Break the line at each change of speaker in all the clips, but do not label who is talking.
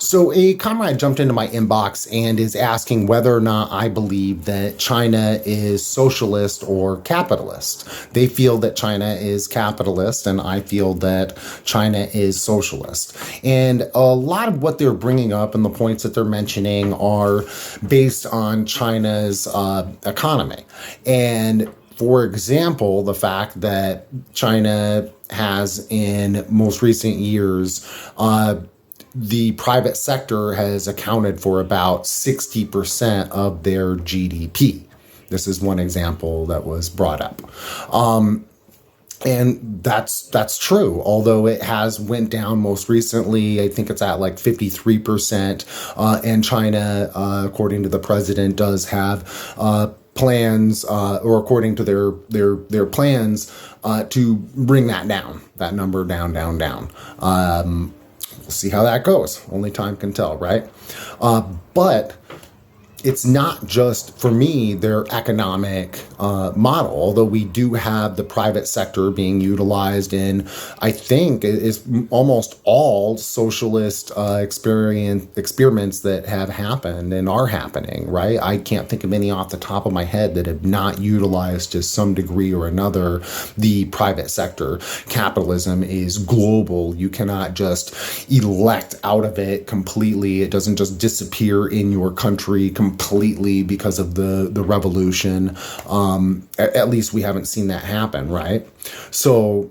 So a comrade jumped into my inbox and is asking whether or not I believe that China is socialist or capitalist. They feel that China is capitalist, and I feel that China is socialist. And a lot of what they're bringing up and the points that they're mentioning are based on China's economy. And for example, the fact that China has in most recent years the private sector has accounted for about 60% of their GDP. This is one example that was brought up. And that's true, although it has went down most recently. I think it's at like 53%. And China, according to the president, does have plans, or according to their plans, to bring that number down. We'll see how that goes. Only time can tell, right? But it's not just, for me, their economic model, although we do have the private sector being utilized in, I think, is almost all socialist experiments that have happened and are happening, right? I can't think of any off the top of my head that have not utilized to some degree or another the private sector. Capitalism is global. You cannot just elect out of it completely. It doesn't just disappear in your country completely because of the revolution. At least we haven't seen that happen, right? So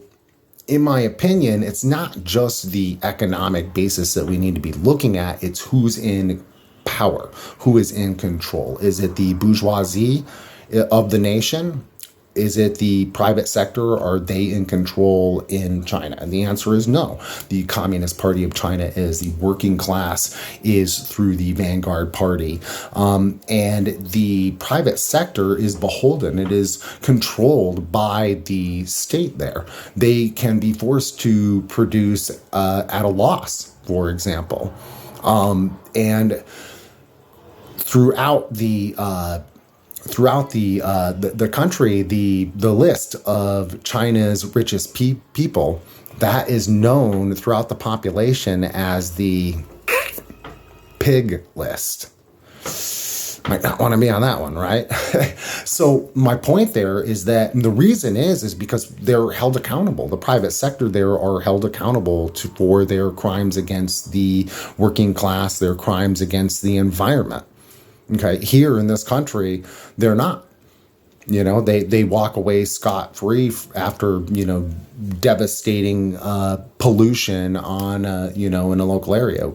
in my opinion, it's not just the economic basis that we need to be looking at. It's who's in power, who is in control. Is it the bourgeoisie of the nation? Is it the private sector? Are they in control in China? And the answer is no. The Communist Party of China is. The working class is through the Vanguard Party. And the private sector is beholden. It is controlled by the state there. They can be forced to produce at a loss, for example. And throughout the country, the list of China's richest people, that is known throughout the population as the pig list. Might not want to be on that one, right? So my point there is that the reason is because they're held accountable. The private sector there are held accountable for their crimes against the working class, their crimes against the environment. Okay, here in this country, they're not. They walk away scot-free after, devastating pollution on, in a local area.